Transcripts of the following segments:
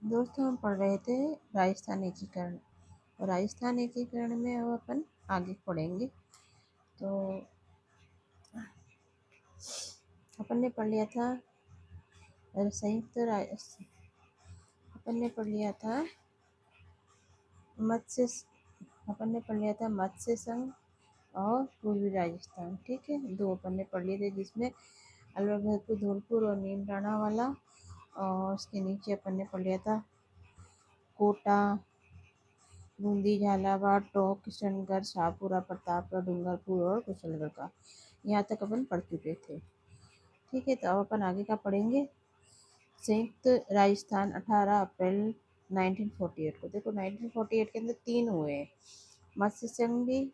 दोस्तों हम पढ़ रहे थे राजस्थान एकीकरण। और राजस्थान एकीकरण में अब अपन आगे पढ़ेंगे। तो अपन ने पढ़ लिया था संयुक्त अपन ने पढ़ लिया था मत्स्य अपन ने पढ़ लिया था मत्स्य संघ और पूर्वी राजस्थान। ठीक है, दो अपन ने पढ़ लिए थे, जिसमें अलवर भरतपुर धौलपुर और नीम राणा वाला। और उसके नीचे अपन ने पढ़ लिया था कोटा, बूंदी, झालावाड़, टोंक, किशनगढ़, शाहपुरा, प्रतापगढ़, डूंगरपुर और कुशलगढ़ का। यहाँ तक अपन पढ़ चुके थे। ठीक है, तो अब अपन आगे का पढ़ेंगे। संयुक्त राजस्थान 18 अप्रैल 1948 को। देखो 1948 के अंदर 3 हुए हैं, मत्स्य संघ भी,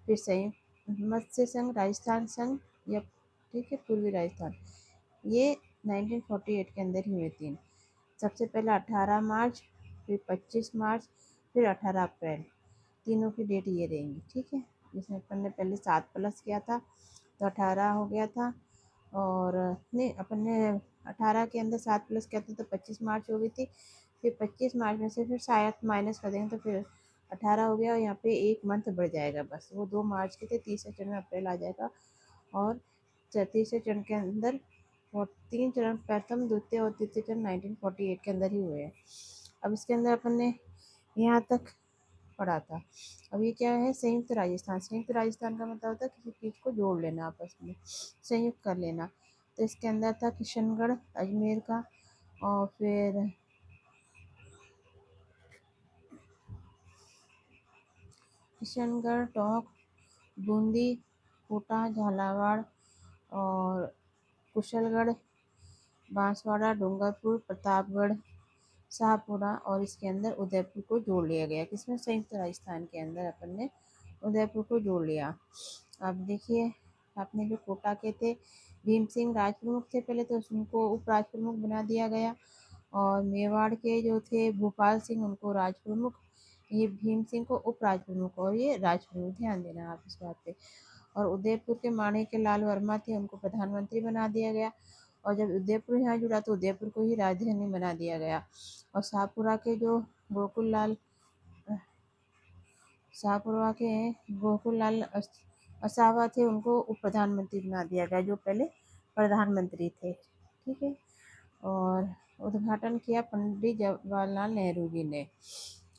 फिर संयुक्त मत्स्य संघ, राजस्थान संघ, या ठीक है पूर्वी राजस्थान। ये 1948 के अंदर ही हुए 3। सबसे पहले 18 मार्च, फिर 25 मार्च, फिर 18 अप्रैल। तीनों की डेट ये रहेंगी। ठीक है, जिसमें अपन ने पहले 7 प्लस किया था तो 18 हो गया था। और नहीं, अपन ने 18 के अंदर 7 प्लस किया था तो 25 मार्च हो गई थी। फिर 25 मार्च में से फिर शायद माइनस कर देंगे तो फिर 18 हो गया। और यहाँ पे एक मंथ बढ़ जाएगा, बस वो 2 मार्च के थे, तीसरे चरण में अप्रैल आ जाएगा। और तीसरे चरण के अंदर और 3 चरण, प्रथम, द्वितीय और तृतीय चरण 1948 के अंदर ही हुए हैं। अब इसके अंदर अपन ने यहाँ तक पढ़ा था। अब ये क्या है, संयुक्त राजस्थान। संयुक्त राजस्थान का मतलब होता है किसी चीज़ को जोड़ लेना, आपस में संयुक्त कर लेना। तो इसके अंदर था किशनगढ़ अजमेर का, और फिर किशनगढ़, टोंक, बूंदी, कोटा, झालावाड़ और कुशलगढ़, बांसवाड़ा, डूंगरपुर, प्रतापगढ़, शाहपुरा और इसके अंदर उदयपुर को जोड़ लिया गया। किसमें, संयुक्त राजस्थान के अंदर अपन ने उदयपुर को जोड़ लिया। अब देखिए, अपने जो कोटा के थे भीम सिंह राज प्रमुख थे पहले, तो उनको उप राज प्रमुख बना दिया गया। और मेवाड़ के जो थे भोपाल सिंह, उनको राज प्रमुख, ये भीम सिंह को उप राज प्रमुख और ये राज प्रमुख, ध्यान देना आप इस बात पे। और उदयपुर के माणिक्य लाल वर्मा थे, उनको प्रधानमंत्री बना दिया गया। और जब उदयपुर यहाँ जुड़ा तो उदयपुर को ही राजधानी बना दिया गया। और शाहपुरा के जो गोकुल लाल शाहपुरा के गोकुल लाल असावा थे, उनको उप प्रधानमंत्री बना दिया गया, जो पहले प्रधानमंत्री थे। ठीक है, और उद्घाटन किया पंडित जवाहरलाल नेहरू जी ने।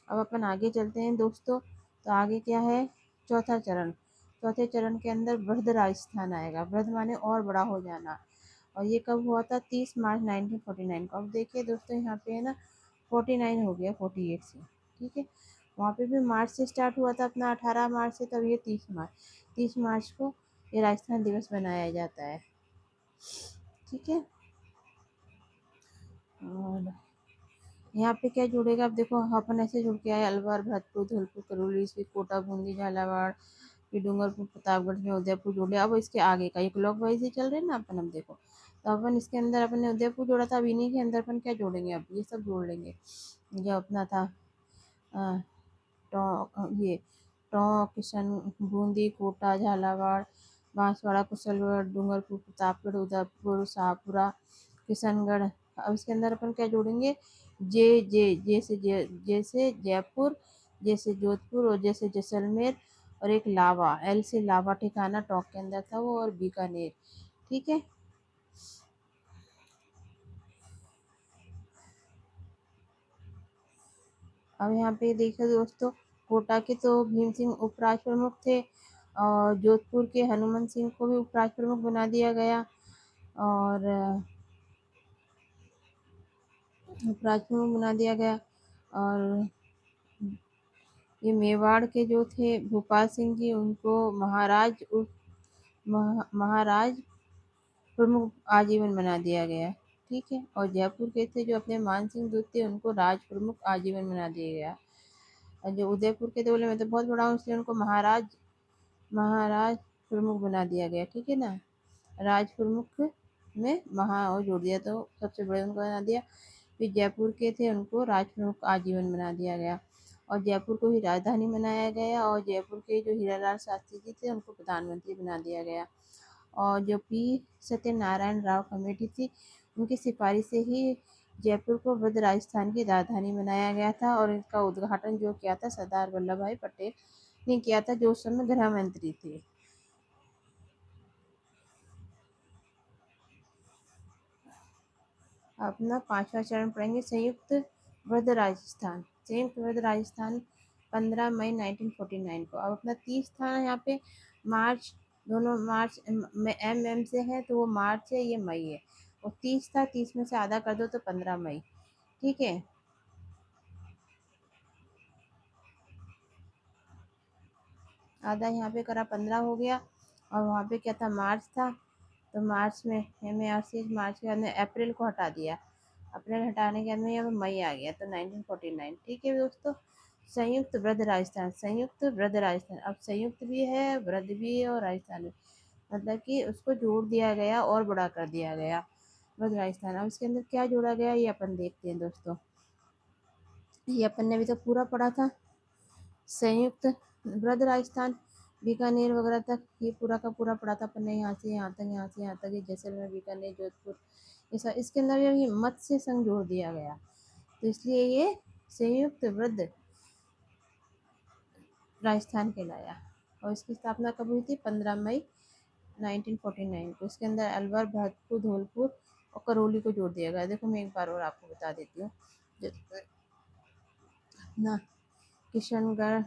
अब अपन आगे चलते हैं दोस्तों। तो आगे क्या है, चौथा चरण। चौथे चरण के अंदर वृहद राजस्थान आएगा। वृहद माने और बड़ा हो जाना। और ये कब हुआ था, 30 मार्च 1949 को। अब देखिए दोस्तों, यहाँ पे है ना 49 हो गया 48 से। ठीक है, वहाँ पे भी मार्च से स्टार्ट हुआ था अपना, 18 मार्च से, तब ये 30 मार्च को ये राजस्थान दिवस मनाया जाता है। ठीक है, और यहाँ पे क्या जुड़ेगा, अब देखो अपन ऐसे जुड़ के आए, अलवर, भरतपुर, धौलपुर, करौली, फिर कोटा, बूंदी, झालावाड़, फिर डूंगरपुर, प्रतापगढ़ में उदयपुर जोड़ लिया। अब इसके आगे का एक ब्लॉक वाइज ही चल रहे हैं ना अपन। अब देखो, तो अपन इसके अंदर अपन ने उदयपुर जोड़ा था, अब इन्हीं के अंदर अपन क्या जोड़ेंगे, अब ये सब जोड़ लेंगे। जो अपना था ये टोंक, किशन, बूंदी, कोटा, झालावाड़, बांसवाड़ा, कुशलगढ़, डूंगरपुर, प्रतापगढ़, उदयपुर, शाहपुरा, किशनगढ़। अब इसके अंदर अपन क्या जोड़ेंगे, जैसे जयपुर, जैसे जोधपुर और जैसे जैसलमेर। और एक लावा, एल से लावा ठिकाना टोंक के अंदर था वो, और बीकानेर। ठीक है, अब यहाँ पे देखो दोस्तों, कोटा के तो भीम सिंह उपराज प्रमुख थे, और जोधपुर के हनुमंत सिंह को भी उपराज प्रमुख बना दिया गया। और उपराज प्रमुख बना दिया गया। और ये मेवाड़ के जो थे भोपाल सिंह जी, उनको महाराज प्रमुख आजीवन बना दिया गया। ठीक है, और जयपुर के थे जो अपने मान सिंह दूत थे, उनको राज प्रमुख आजीवन बना दिया गया। और जो उदयपुर के थे, बोले मैं तो बहुत बड़ा हूँ, इसलिए उनको महाराज प्रमुख बना दिया गया। ठीक है ना, राज प्रमुख में महा और जोड़ दिया, तो सबसे बड़े उनको बना दिया। फिर जयपुर के थे, उनको राज प्रमुख आजीवन बना दिया गया। और जयपुर को ही राजधानी बनाया गया। और जयपुर के जो हीरालाल शास्त्री जी थे, उनको प्रधानमंत्री बना दिया गया। और जो पी सत्यनारायण राव कमेटी थी, उनकी सिफारिश से ही जयपुर को वृद्ध राजस्थान की राजधानी बनाया गया था और इसका उद्घाटन जो किया था सरदार वल्लभ भाई पटेल ने किया था, जो उस समय गृह मंत्री थे। अपना पांचवा चरण पढ़ेंगे, संयुक्त वृद्ध राजस्थान। संयुक्त वृद्ध राजस्थान 15 मई 1949 को। अब अपना 30 था यहाँ पे मार्च, दोनों मार्च में एम से है तो वो मार्च है, ये मई है। और 30 था, 30 में से आधा कर दो तो 15 मई। ठीक है, आधा यहाँ पे करा 15 हो गया। और वहाँ पे क्या था, मार्च था, तो मार्च में एम ए आर सी मार्च के बाद में अप्रैल को हटा दिया। अप्रैल हटाने के बाद में यहाँ पे मई आ गया, तो 1949। ठीक है दोस्तों, संयुक्त वृद्ध राजस्थान, संयुक्त वृद्ध राजस्थान। अब संयुक्त भी है, वृद्ध भी है और राजस्थान भी, मतलब कि उसको जोड़ दिया गया और बड़ा कर दिया गया, वृद्ध राजस्थान। अब इसके अंदर क्या जोड़ा गया ये अपन देखते हैं दोस्तों। ये अपन ने अभी तो पूरा पढ़ा था, संयुक्त वृद्ध राजस्थान बीकानेर वगैरह तक, ये पूरा का पूरा पढ़ा था अपन ने, यहाँ से यहाँ तक, यहाँ से यहाँ तक, ये जैसलमेर बीकानेर जोधपुर ये सब। इसके अंदर ये मत्स्य संघ जोड़ दिया गया, तो इसलिए ये संयुक्त वृद्ध राजस्थान कहलाया। और इसकी स्थापना कब हुई थी, 15 मई 1949 को। इसके अंदर अलवर, भरतपुर, धौलपुर और करौली को जोड़ दिया गया। देखो मैं एक बार और आपको बता देती हूँ ना, किशनगढ़,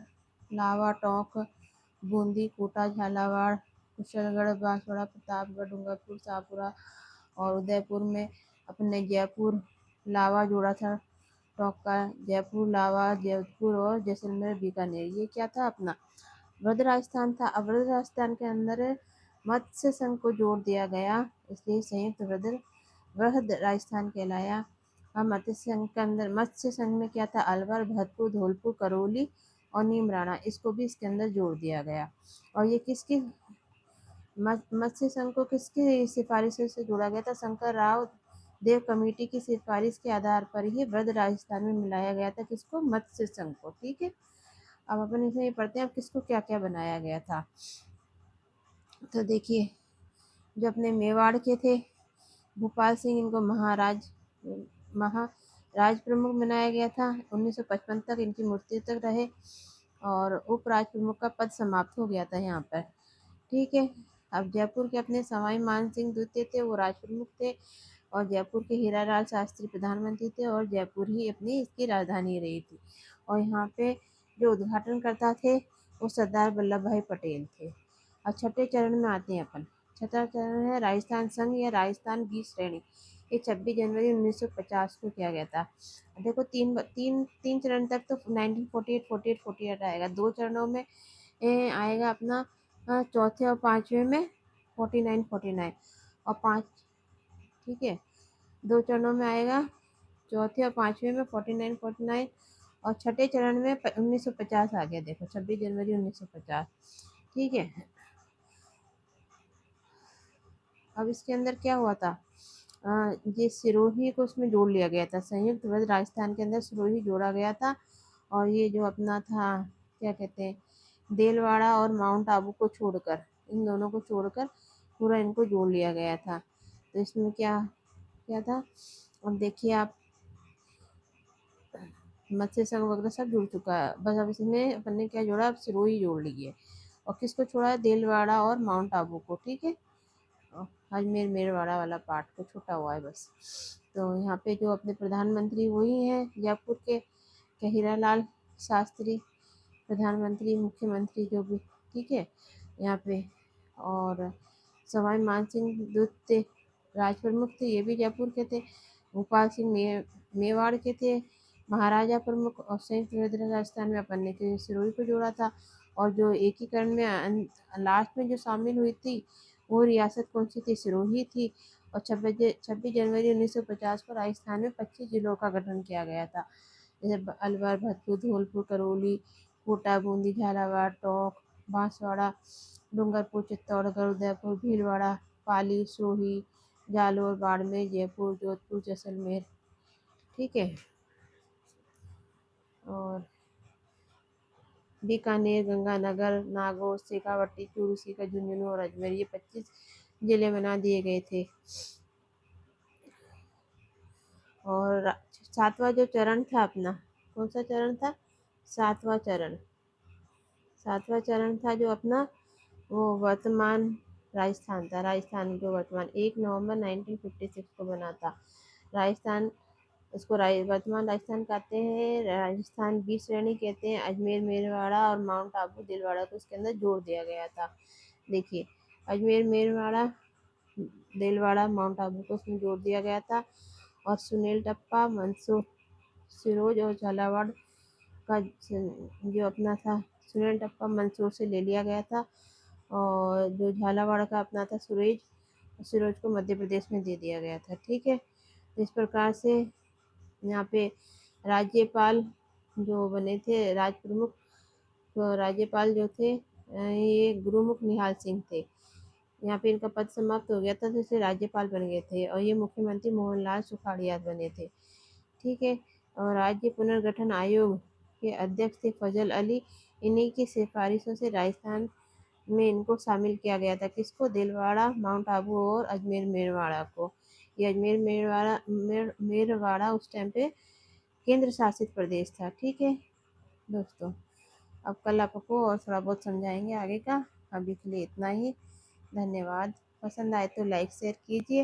लावा, टोंक, बूंदी, कोटा, झालावाड़, कुशलगढ़, बांसवाड़ा, प्रतापगढ़, डूंगरपुर, शाहपुरा और उदयपुर में अपन ने जयपुर, लावा जोड़ा था, टोंक का जयपुर, लावा, जोधपुर और जैसलमेर, बीकानेर, ये क्या था अपना वृद्ध राजस्थान था। अब वृद्ध राजस्थान के अंदर मत्स्य संघ को जोड़ दिया गया, इसलिए संयुक्त वृद्ध वृहद राजस्थान कहलाया। और मत्स्य संघ के अंदर, मत्स्य संघ में क्या था, अलवर, भरतपुर, धौलपुर, करौली और नीमराणा, इसको भी इसके अंदर जोड़ दिया गया। और ये किसकी मत्स्य संघ को किसकी सिफारिश से जोड़ा गया था, शंकर राव देव कमेटी की सिफारिश के आधार पर ही वृद्ध राजस्थान में मिलाया गया था, किसको, मत्स्य संघ को। ठीक है, अब अपन इसमें ये पढ़ते हैं अब किसको क्या क्या बनाया गया था। तो देखिए, जो अपने मेवाड़ के थे भोपाल सिंह, इनको महाराज प्रमुख बनाया गया था। 1955 तक इनकी मृत्यु तक रहे और उप राज प्रमुख का पद समाप्त हो गया था यहाँ पर। ठीक है, अब जयपुर के अपने सवाई मान सिंह द्वितीय थे, वो राज प्रमुख थे। और जयपुर के हीरालाल शास्त्री प्रधानमंत्री थे और जयपुर ही अपनी इसकी राजधानी रही थी। और यहाँ पे जो उद्घाटन करता थे वो सरदार वल्लभ भाई पटेल थे। और छठे चरण में आते हैं अपन। छठा चरण है राजस्थान संघ या राजस्थान की श्रेणी। ये 26 जनवरी 1950 को किया गया था। देखो तीन चरण तक तो 1948 48 48 आएगा। दो चरणों में आएगा अपना चौथे और पांचवे में 49 49 और पाँच। ठीक है, दो चरणों में आएगा, चौथे और पांचवे में 49 49 और छठे चरण में 1950 आ गया। देखो 26 जनवरी 1950। ठीक है, अब इसके अंदर क्या हुआ था, ये सिरोही को उसमें जोड़ लिया गया था। संयुक्त वृद्ध राजस्थान के अंदर सिरोही जोड़ा गया था। और ये जो अपना था, क्या कहते हैं, देलवाड़ा और माउंट आबू को छोड़कर, इन दोनों को छोड़कर पूरा इनको जोड़ लिया गया था। तो इसमें क्या क्या था, अब देखिए आप, मत्स्य संघ वगैरह सब जुड़ चुका है। बस अब इसमें अपन ने क्या जोड़ा, अब सिरोही जोड़ ली है। और किसको छोड़ा है, देलवाड़ा और माउंट आबू को। ठीक है, अजमेर मेरवाड़ा वाला पार्ट को छूटा हुआ है बस। तो यहाँ पे जो अपने प्रधानमंत्री वही हैं जयपुर के हीरालाल शास्त्री, प्रधानमंत्री मुख्यमंत्री जो भी। ठीक है, यहाँ पे और सवाई मानसिंह द्वितीय राज प्रमुख थे, ये भी जयपुर के थे। भोपाल सिंह मेवाड़ के थे महाराजा प्रमुख। और संयुक्त वृद्ध राजस्थान में अपन ने सिरोही को जोड़ा था। और जो एकीकरण में लास्ट में जो शामिल हुई थी वो रियासत कौन सी थी, सिरोही थी। और 26 जनवरी 1950 को राजस्थान में 25 जिलों का गठन किया गया था, जैसे अलवर, भरतपुर, धौलपुर, करौली, कोटा, बूंदी, झालावाड़, टोंक, बांसवाड़ा, डूंगरपुर, चित्तौड़गढ़, उदयपुर, भीलवाड़ा, पाली, सिरोही, जालौर, बाड़मेर, जयपुर, जोधपुर, जैसलमेर। ठीक है, और बीकानेर, गंगानगर, नागौर, शेखावाटी, चूरू, सीकर, झुंझुनू और अजमेर, ये 25 जिले बना दिए गए थे। और सातवां जो चरण था अपना, कौन सा चरण था? सातवां चरण। सातवां चरण था जो अपना, वो वर्तमान राजस्थान था। राजस्थान जो वर्तमान 1 नवंबर 1956 को बना था। राजस्थान, उसको वर्तमान राजस्थान कहते हैं। राजस्थान 20 श्रेणी कहते हैं। अजमेर, मेरवाड़ा और माउंट आबू, दिलवाड़ा को इसके अंदर जोड़ दिया गया था। देखिए, अजमेर, मेरवाड़ा, दिलवाड़ा, माउंट आबू को उसमें जोड़ दिया गया था। और सुनील टप्पा, मंसूर, सिरोज और झालावाड़ का जो अपना था, सुनील टप्पा मंदसौर से ले लिया गया था। और जो झालावाड़ का अपना था सुरेज, सिरोज को मध्य प्रदेश में दे दिया गया था। ठीक है, इस प्रकार से यहाँ पे राज्यपाल जो बने थे, राज प्रमुख, तो राज्यपाल जो थे ये गुरुमुख निहाल सिंह थे। यहाँ पे इनका पद समाप्त हो गया था, तो इसलिए राज्यपाल बन गए थे। और ये मुख्यमंत्री मोहनलाल सुखाड़िया बने थे। ठीक है, और राज्य पुनर्गठन आयोग के अध्यक्ष थे फजल अली। इन्हीं की सिफारिशों से राजस्थान में इनको शामिल किया गया था। किसको? दिलवाड़ा, माउंट आबू और अजमेर मेरवाड़ा को। ये अजमेर मेरवाड़ा उस टाइम पे केंद्र शासित प्रदेश था। ठीक है दोस्तों, अब कल आपको और थोड़ा बहुत समझाएंगे आगे का। अभी के लिए इतना ही। धन्यवाद। पसंद आए तो लाइक शेयर कीजिए,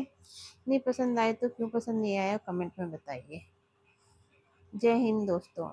नहीं पसंद आए तो क्यों पसंद नहीं आया कमेंट में बताइए। जय हिंद दोस्तों।